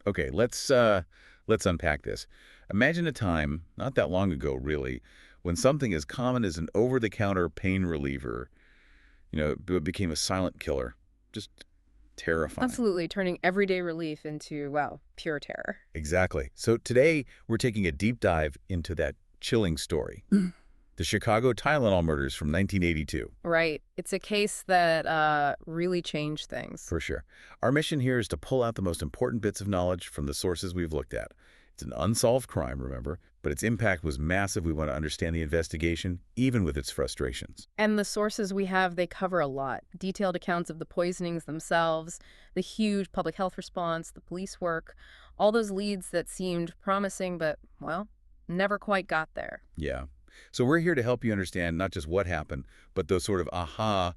Okay, let's unpack this. Imagine a time, not that long ago really, when something as common as an over-the-counter pain reliever, became a silent killer. Just terrifying. Absolutely, turning everyday relief into, well, pure terror. Exactly. So today, we're taking a deep dive into that chilling story. The Chicago Tylenol murders from 1982. Right. It's a case that really changed things. For sure. Our mission here is to pull out the most important bits of knowledge from the sources we've looked at. It's an unsolved crime, remember, but its impact was massive. We want to understand the investigation, even with its frustrations. And the sources we have, they cover a lot. Detailed accounts of the poisonings themselves, the huge public health response, the police work, all those leads that seemed promising but, well, never quite got there. Yeah. So we're here to help you understand not just what happened, but those sort of aha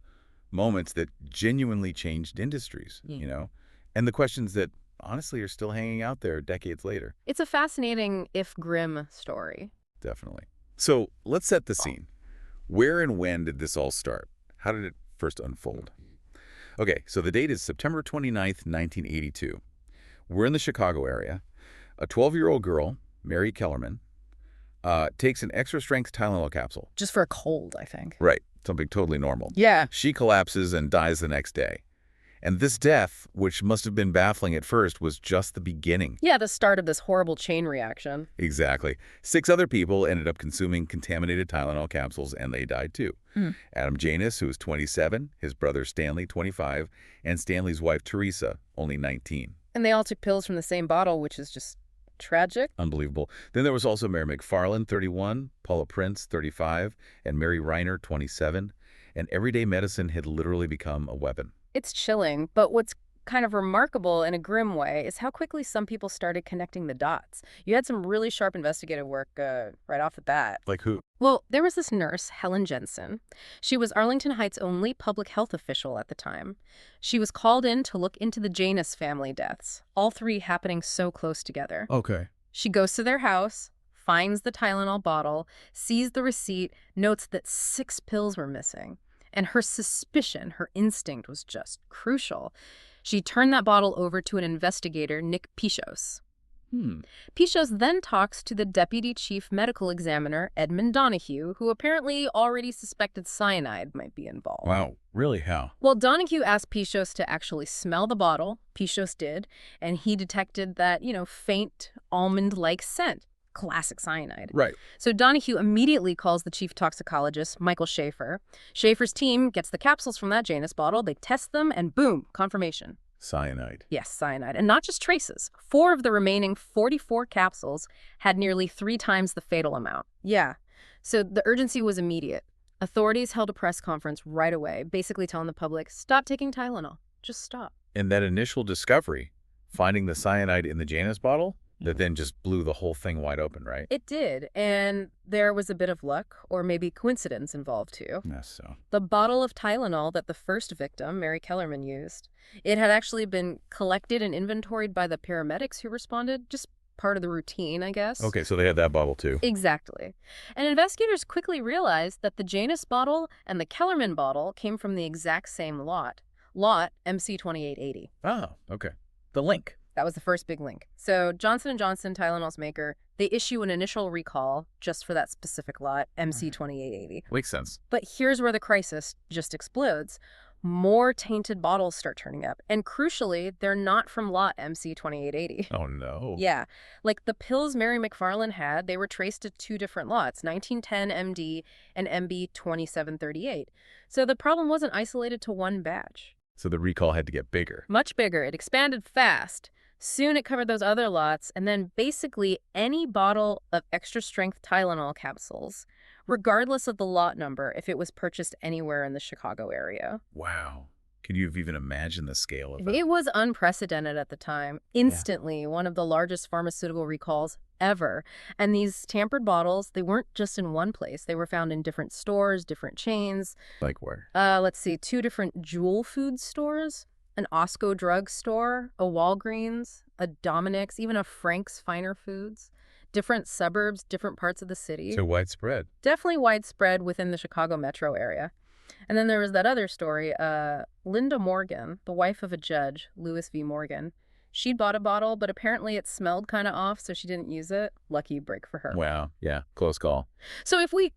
moments that genuinely changed industries, and the questions that honestly are still hanging out there decades later. It's a fascinating, if grim, story. Definitely. So let's set the scene. Where and when did this all start? How did it first unfold? Okay, so the date is September 29th, 1982. We're in the Chicago area. A 12-year-old girl, Mary Kellerman, takes an extra-strength Tylenol capsule. Just for a cold, I think. Right, something totally normal. Yeah. She collapses and dies the next day. And this death, which must have been baffling at first, was just the beginning. Yeah, the start of this horrible chain reaction. Exactly. 6 other people ended up consuming contaminated Tylenol capsules, and they died too. Adam Janus, who was 27, his brother Stanley, 25, and Stanley's wife Teresa, only 19. And they all took pills from the same bottle, which is just tragic. Unbelievable. Then there was also Mary McFarland, 31, Paula Prince, 35, and Mary Reiner, 27. And everyday medicine had literally become a weapon. It's chilling, but what's kind of remarkable in a grim way is how quickly some people started connecting the dots. You had some really sharp investigative work right off the bat. Like who? Well, there was this nurse, Helen Jensen. She was Arlington Heights' only public health official at the time. She was called in to look into the Janus family deaths, all 3 happening so close together. Okay. She goes to their house, finds the Tylenol bottle, sees the receipt, notes that 6 pills were missing. And her suspicion, her instinct was just crucial. She turned that bottle over to an investigator, Nick Pichos. Pichos then talks to the deputy chief medical examiner, Edmund Donahue, who apparently already suspected cyanide might be involved. Wow. Really? How? Well, Donahue asked Pichos to actually smell the bottle. Pichos did, and he detected that, faint almond-like scent. Classic cyanide. Right. So Donahue immediately calls the chief toxicologist, Michael Schaefer. Schaefer's team gets the capsules from that Janus bottle, they test them, and boom, confirmation. Cyanide. Yes, cyanide. And not just traces. 4 of the remaining 44 capsules had nearly 3 times the fatal amount. Yeah. So the urgency was immediate. Authorities held a press conference right away, basically telling the public, stop taking Tylenol. Just stop. And that initial discovery, finding the cyanide in the Janus bottle, that then just blew the whole thing wide open, right? It did, and there was a bit of luck, or maybe coincidence involved too. Yes, so. The bottle of Tylenol that the first victim, Mary Kellerman, used, it had actually been collected and inventoried by the paramedics who responded, just part of the routine, I guess. Okay, so they had that bottle too. Exactly. And investigators quickly realized that the Janus bottle and the Kellerman bottle came from the exact same lot MC2880. Oh, okay. The link. That was the first big link. So Johnson & Johnson, Tylenol's maker, they issue an initial recall just for that specific lot, MC2880. Makes sense. But here's where the crisis just explodes. More tainted bottles start turning up. And crucially, they're not from lot MC2880. Oh, no. Yeah. Like the pills Mary McFarland had, they were traced to 2 different lots, 1910 MD and MB2738. So the problem wasn't isolated to one batch. So the recall had to get bigger. Much bigger. It expanded fast. Soon it covered those other lots, and then basically any bottle of extra-strength Tylenol capsules, regardless of the lot number, if it was purchased anywhere in the Chicago area. Wow. Could you have even imagined the scale of it? It was unprecedented at the time. Instantly, one of the largest pharmaceutical recalls ever. And these tampered bottles, they weren't just in one place. They were found in different stores, different chains. Like where? Let's see, 2 different Jewel food stores, an Osco drug store, a Walgreens, a Dominick's, even a Frank's Finer Foods. Different suburbs, different parts of the city. So widespread. Definitely widespread within the Chicago metro area. And then there was that other story, Linda Morgan, the wife of a judge, Lewis V. Morgan. She'd bought a bottle, but apparently it smelled kind of off, so she didn't use it. Lucky break for her. Wow. Yeah. Close call. So if we,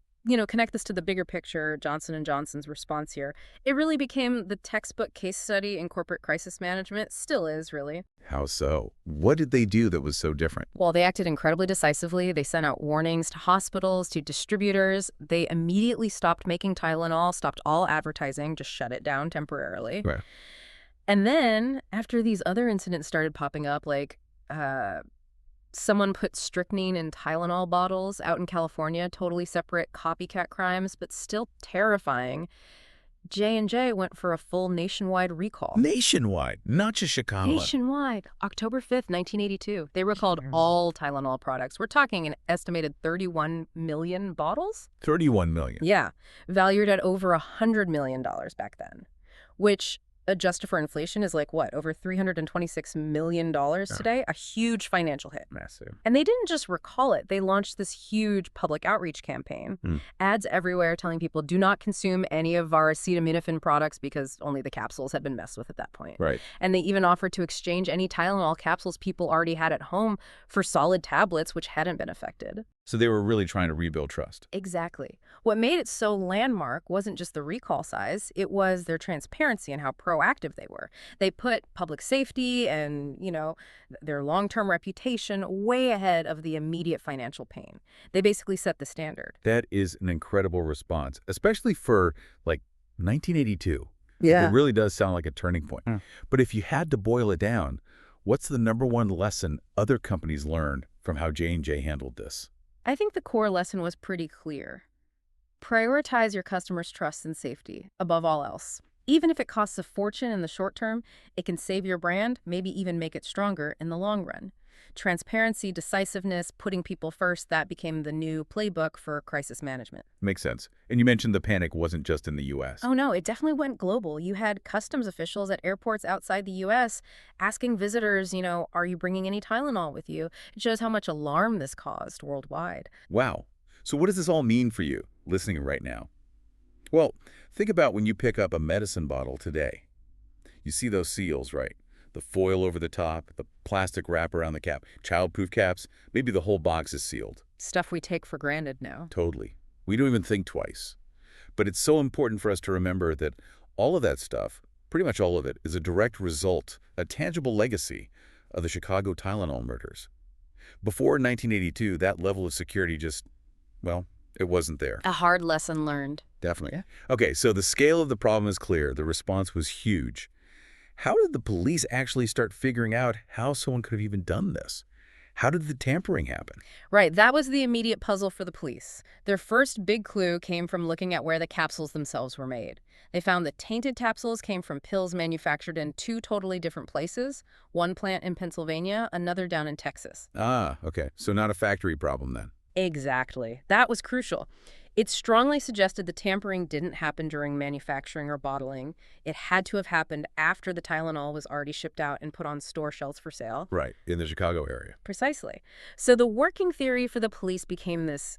connect this to the bigger picture, Johnson & Johnson's response here, it really became the textbook case study in corporate crisis management. Still is, really. How so? What did they do that was so different? Well, they acted incredibly decisively. They sent out warnings to hospitals, to distributors. They immediately stopped making Tylenol, stopped all advertising, just shut it down temporarily. Right. And then, after these other incidents started popping up, like someone put strychnine in Tylenol bottles out in California, totally separate copycat crimes, but still terrifying, J&J went for a full nationwide recall. Nationwide, not just Chicago. Nationwide. October 5th, 1982. They recalled all Tylenol products. We're talking an estimated 31 million bottles? 31 million. Yeah. Valued at over $100 million back then, which, adjusted for inflation, is like, what, over $326 million today? A huge financial hit. Massive. And they didn't just recall it. They launched this huge public outreach campaign. Ads everywhere telling people, do not consume any of our acetaminophen products because only the capsules had been messed with at that point. Right. And they even offered to exchange any Tylenol capsules people already had at home for solid tablets which hadn't been affected. So they were really trying to rebuild trust. Exactly. What made it so landmark wasn't just the recall size, it was their transparency and how proactive they were. They put public safety and, their long-term reputation way ahead of the immediate financial pain. They basically set the standard. That is an incredible response, especially for, 1982. Yeah. It really does sound like a turning point. But if you had to boil it down, what's the number one lesson other companies learned from how J&J handled this? I think the core lesson was pretty clear. Prioritize your customers' trust and safety above all else. Even if it costs a fortune in the short term, it can save your brand, maybe even make it stronger in the long run. Transparency, decisiveness, putting people first, that became the new playbook for crisis management. Makes sense. And you mentioned the panic wasn't just in the U.S. Oh, no, it definitely went global. You had customs officials at airports outside the U.S. asking visitors, are you bringing any Tylenol with you? It shows how much alarm this caused worldwide. Wow. So what does this all mean for you, listening right now? Well, think about when you pick up a medicine bottle today. You see those seals, right? The foil over the top, the plastic wrap around the cap, child-proof caps, maybe the whole box is sealed. Stuff we take for granted now. Totally. We don't even think twice. But it's so important for us to remember that all of that stuff, pretty much all of it, is a direct result, a tangible legacy of the Chicago Tylenol murders. Before 1982, that level of security just, it wasn't there. A hard lesson learned. Definitely. Yeah. Okay, so the scale of the problem is clear. The response was huge. How did the police actually start figuring out how someone could have even done this? How did the tampering happen? Right, that was the immediate puzzle for the police. Their first big clue came from looking at where the capsules themselves were made. They found that tainted capsules came from pills manufactured in two totally different places, one plant in Pennsylvania, another down in Texas. Ah, okay. So not a factory problem then. Exactly. That was crucial. It strongly suggested the tampering didn't happen during manufacturing or bottling. It had to have happened after the Tylenol was already shipped out and put on store shelves for sale. Right, in the Chicago area. Precisely. So the working theory for the police became this: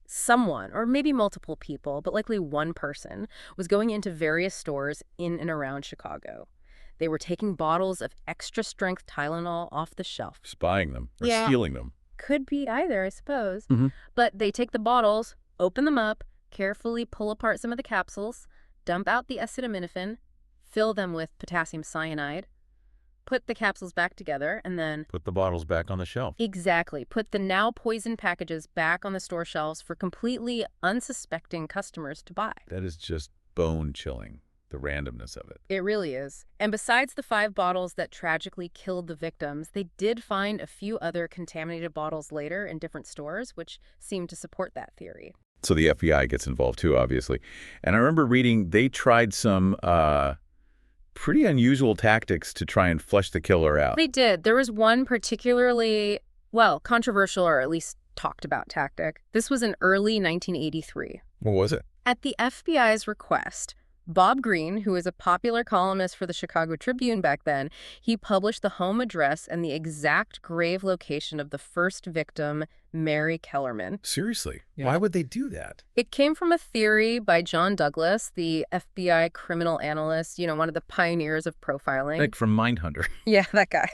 someone, or maybe multiple people, but likely one person, was going into various stores in and around Chicago. They were taking bottles of extra-strength Tylenol off the shelf. Spying them or Yeah. stealing them. Could be either, I suppose. Mm-hmm. But they take the bottles, open them up, carefully pull apart some of the capsules, dump out the acetaminophen, fill them with potassium cyanide, put the capsules back together, and then... Put the bottles back on the shelf. Exactly. Put the now poisoned packages back on the store shelves for completely unsuspecting customers to buy. That is just bone-chilling, the randomness of it. It really is. And besides the 5 bottles that tragically killed the victims, they did find a few other contaminated bottles later in different stores, which seemed to support that theory. So the FBI gets involved too, obviously. And I remember reading they tried some pretty unusual tactics to try and flush the killer out. They did. There was one particularly, controversial or at least talked about tactic. This was in early 1983. What was it? At the FBI's request, Bob Greene, who was a popular columnist for the Chicago Tribune back then, he published the home address and the exact grave location of the first victim, Mary Kellerman. Seriously? Yeah. Why would they do that? It came from a theory by John Douglas, the FBI criminal analyst, one of the pioneers of profiling. Like from Mindhunter. Yeah, that guy.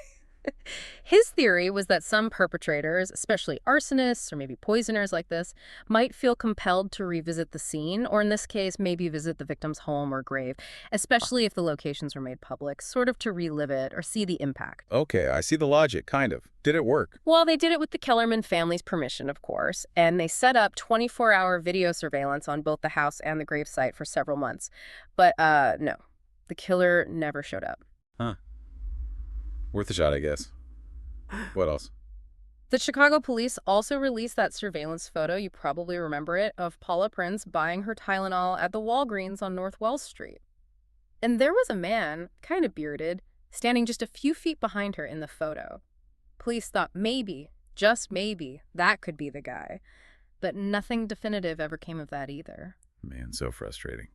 His theory was that some perpetrators, especially arsonists or maybe poisoners like this, might feel compelled to revisit the scene, or in this case, maybe visit the victim's home or grave, especially if the locations were made public, sort of to relive it or see the impact. Okay, I see the logic, kind of. Did it work? Well, they did it with the Kellerman family's permission, of course, and they set up 24-hour video surveillance on both the house and the gravesite for several months. But, no, the killer never showed up. Huh. Worth a shot, I guess. What else? The Chicago police also released that surveillance photo, you probably remember it, of Paula Prince buying her Tylenol at the Walgreens on North Wells Street. And there was a man, kind of bearded, standing just a few feet behind her in the photo. Police thought maybe, just maybe, that could be the guy. But nothing definitive ever came of that either. Man, so frustrating.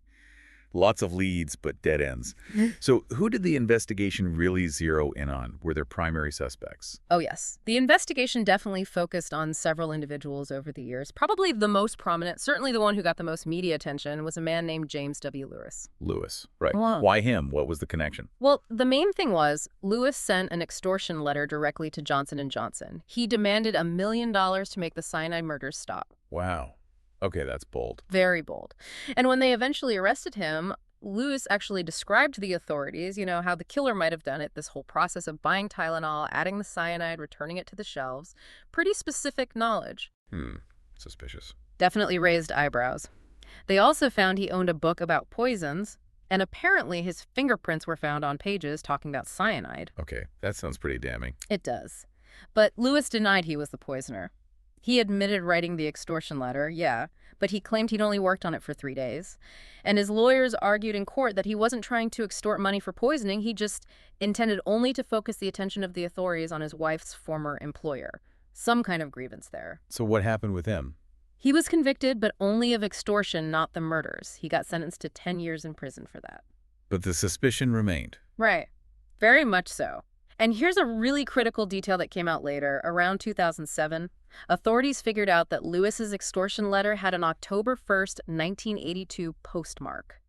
Lots of leads, but dead ends. So who did the investigation really zero in on? Were there primary suspects? Oh, yes. The investigation definitely focused on several individuals over the years. Probably the most prominent, certainly the one who got the most media attention, was a man named James W. Lewis. Lewis, right. Wow. Why him? What was the connection? Well, the main thing was Lewis sent an extortion letter directly to Johnson & Johnson. He demanded $1 million to make the cyanide murders stop. Wow. Okay, that's bold. Very bold. And when they eventually arrested him, Lewis actually described to the authorities, how the killer might have done it, this whole process of buying Tylenol, adding the cyanide, returning it to the shelves. Pretty specific knowledge. Suspicious. Definitely raised eyebrows. They also found he owned a book about poisons, and apparently his fingerprints were found on pages talking about cyanide. Okay, that sounds pretty damning. It does. But Lewis denied he was the poisoner. He admitted writing the extortion letter, yeah, but he claimed he'd only worked on it for 3 days. And his lawyers argued in court that he wasn't trying to extort money for poisoning, he just intended only to focus the attention of the authorities on his wife's former employer. Some kind of grievance there. So what happened with him? He was convicted, but only of extortion, not the murders. He got sentenced to 10 years in prison for that. But the suspicion remained. Right. Very much so. And here's a really critical detail that came out later. Around 2007, authorities figured out that Lewis's extortion letter had an October 1st, 1982 postmark.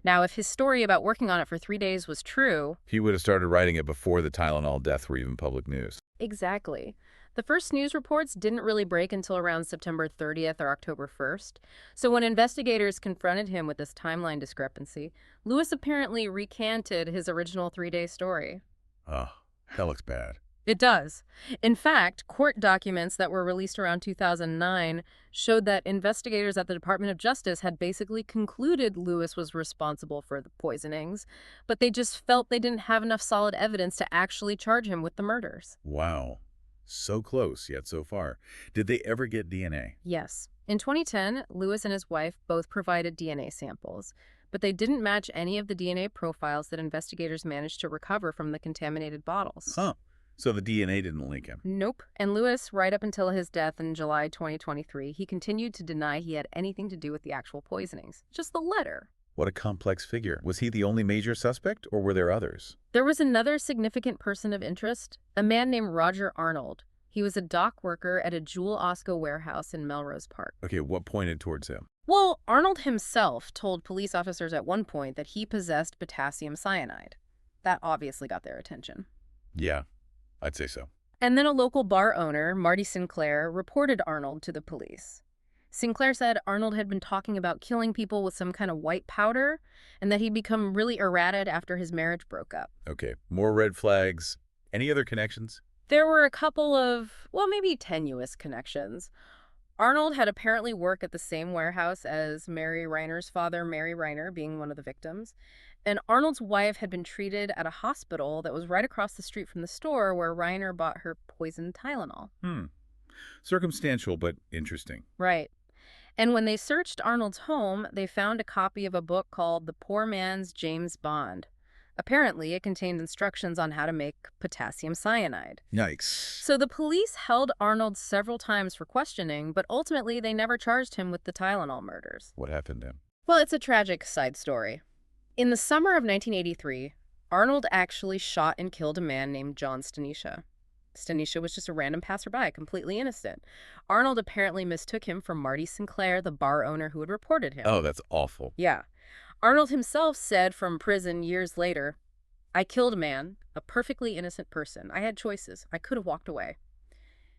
Now, if his story about working on it for 3 days was true... He would have started writing it before the Tylenol deaths were even public news. Exactly. The first news reports didn't really break until around September 30th or October 1st. So when investigators confronted him with this timeline discrepancy, Lewis apparently recanted his original 3-day story. Oh, that looks bad. It does. In fact, court documents that were released around 2009 showed that investigators at the Department of Justice had basically concluded Lewis was responsible for the poisonings, but they just felt they didn't have enough solid evidence to actually charge him with the murders. Wow. So close, yet so far. Did they ever get DNA? Yes. In 2010, Lewis and his wife both provided DNA samples, but they didn't match any of the DNA profiles that investigators managed to recover from the contaminated bottles. Huh. So the DNA didn't link him? Nope. And Lewis, right up until his death in July 2023, he continued to deny he had anything to do with the actual poisonings. Just the letter. What a complex figure. Was he the only major suspect, or were there others? There was another significant person of interest, a man named Roger Arnold. He was a dock worker at a Jewel Osco warehouse in Melrose Park. Okay, what pointed towards him? Well, Arnold himself told police officers at one point that he possessed potassium cyanide. That obviously got their attention. Yeah, I'd say so. And then a local bar owner, Marty Sinclair, reported Arnold to the police. Sinclair said Arnold had been talking about killing people with some kind of white powder and that he'd become really erratic after his marriage broke up. Okay, more red flags. Any other connections? There were a couple of, well, maybe tenuous connections. Arnold had apparently worked at the same warehouse as Mary Reiner's father, Mary Reiner, being one of the victims. And Arnold's wife had been treated at a hospital that was right across the street from the store where Reiner bought her poisoned Tylenol. Circumstantial, but interesting. Right. And when they searched Arnold's home, they found a copy of a book called The Poor Man's James Bond. Apparently, it contained instructions on how to make potassium cyanide. Yikes. So the police held Arnold several times for questioning, but ultimately they never charged him with the Tylenol murders. What happened to him? Well, it's a tragic side story. In the summer of 1983, Arnold actually shot and killed a man named John Stanisha. Stanisha was just a random passerby, completely innocent. Arnold apparently mistook him for Marty Sinclair, the bar owner who had reported him. Oh, that's awful. Yeah. Arnold himself said from prison years later, "I killed a man. a perfectly innocent person. I had choices. I could have walked away.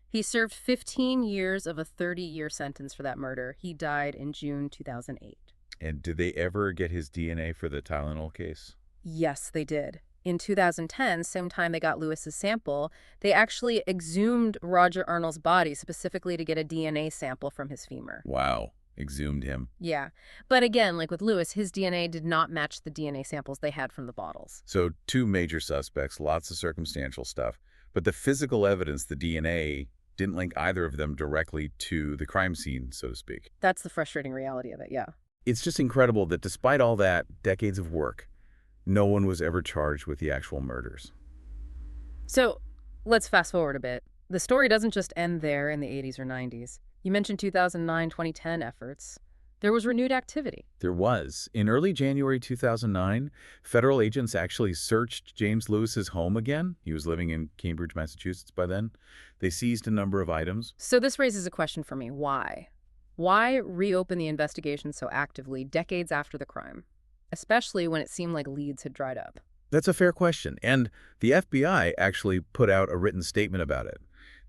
He served 15 years of a 30-year sentence for that murder. He died in June 2008. And did they ever get his DNA for the Tylenol case? Yes, they did. In 2010, same time they got Lewis's sample, they actually exhumed Roger Arnold's body specifically to get a DNA sample from his femur. Wow. Exhumed him. Yeah. But again, like with Lewis, his DNA did not match the DNA samples they had from the bottles. So two major suspects, lots of circumstantial stuff. But the physical evidence, the DNA, didn't link either of them directly to the crime scene, so to speak. That's the frustrating reality of it, yeah. It's just incredible that despite all that, decades of work, no one was ever charged with the actual murders. So let's fast forward a bit. The story doesn't just end there in the 80s or 90s. You mentioned 2009-2010 efforts. There was renewed activity. There was. In early January 2009, federal agents actually searched James Lewis's home again. He was living in Cambridge, Massachusetts by then. They seized a number of items. So this raises a question for me. Why? Why reopen the investigation so actively decades after the crime, especially when it seemed like leads had dried up? That's a fair question, and the FBI actually put out a written statement about it.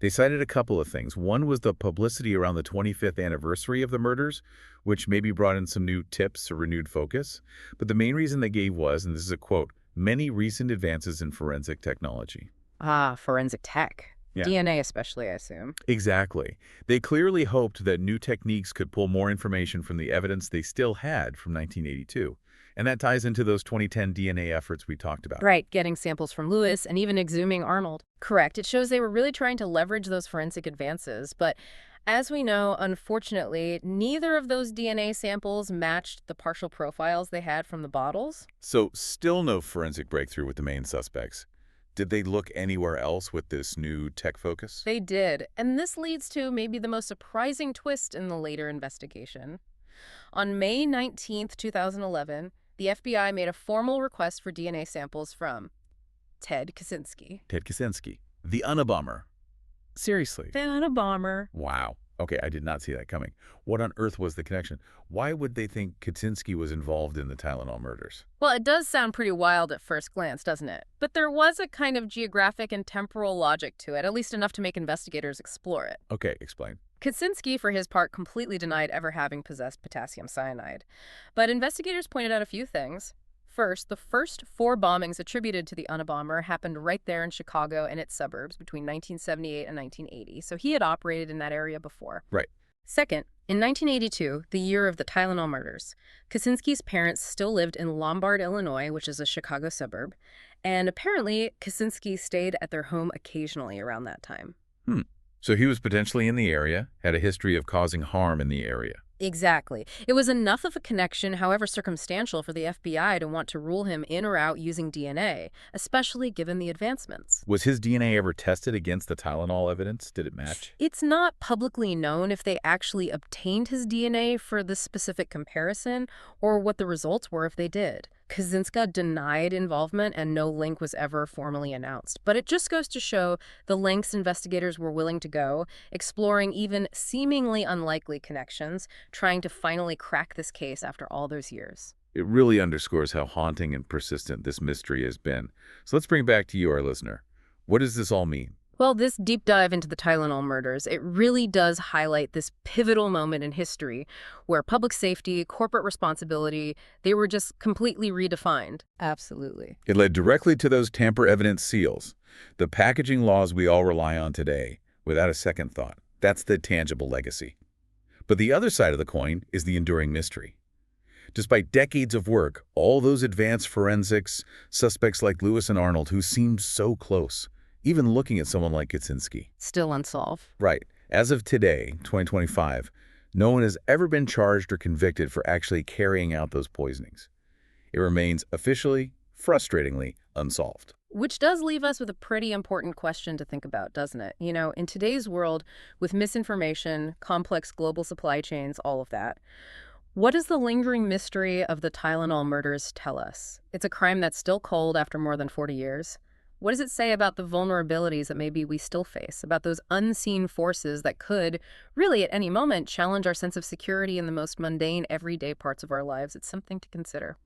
They cited a couple of things. One was the publicity around the 25th anniversary of the murders, which maybe brought in some new tips or renewed focus. But the main reason they gave was, and this is a quote, many recent advances in forensic technology. Ah, forensic tech. Yeah. DNA especially, I assume. Exactly. They clearly hoped that new techniques could pull more information from the evidence they still had from 1982. And that ties into those 2010 DNA efforts we talked about. Right, getting samples from Lewis and even exhuming Arnold. Correct. It shows they were really trying to leverage those forensic advances. But as we know, unfortunately, neither of those DNA samples matched the partial profiles they had from the bottles. So still no forensic breakthrough with the main suspects. Did they look anywhere else with this new tech focus? They did. And this leads to maybe the most surprising twist in the later investigation. On May 19th, 2011, the FBI made a formal request for DNA samples from Ted Kaczynski. Ted Kaczynski, the Unabomber. Seriously. The Unabomber. Wow. Okay, I did not see that coming. What on earth was the connection? Why would they think Kaczynski was involved in the Tylenol murders? Well, it does sound pretty wild at first glance, doesn't it? But there was a kind of geographic and temporal logic to it, at least enough to make investigators explore it. Okay, explain. Kaczynski, for his part, completely denied ever having possessed potassium cyanide. But investigators pointed out a few things. First, the first 4 bombings attributed to the Unabomber happened right there in Chicago and its suburbs between 1978 and 1980, so he had operated in that area before. Right. Second, in 1982, the year of the Tylenol murders, Kaczynski's parents still lived in Lombard, Illinois, which is a Chicago suburb, and apparently Kaczynski stayed at their home occasionally around that time. So he was potentially in the area, had a history of causing harm in the area. Exactly. It was enough of a connection, however circumstantial, for the FBI to want to rule him in or out using DNA, especially given the advancements. Was his DNA ever tested against the Tylenol evidence? Did it match? It's not publicly known if they actually obtained his DNA for this specific comparison or what the results were if they did. Kaczynski denied involvement and no link was ever formally announced. But it just goes to show the lengths investigators were willing to go, exploring even seemingly unlikely connections, trying to finally crack this case after all those years. It really underscores how haunting and persistent this mystery has been. So let's bring it back to you, our listener. What does this all mean? Well, this deep dive into the Tylenol murders, it really does highlight this pivotal moment in history where public safety, corporate responsibility, they were just completely redefined. Absolutely. It led directly to those tamper evidence seals, the packaging laws we all rely on today, without a second thought. That's the tangible legacy. But the other side of the coin is the enduring mystery. Despite decades of work, all those advanced forensics, suspects like Lewis and Arnold who seemed so close, even looking at someone like Kaczynski. Still unsolved. Right. As of today, 2025, no one has ever been charged or convicted for actually carrying out those poisonings. It remains officially, frustratingly, unsolved. Which does leave us with a pretty important question to think about, doesn't it? You know, in today's world, with misinformation, complex global supply chains, all of that, what does the lingering mystery of the Tylenol murders tell us? It's a crime that's still cold after more than 40 years. What does it say about the vulnerabilities that maybe we still face, about those unseen forces that could, really at any moment, challenge our sense of security in the most mundane, everyday parts of our lives? It's something to consider.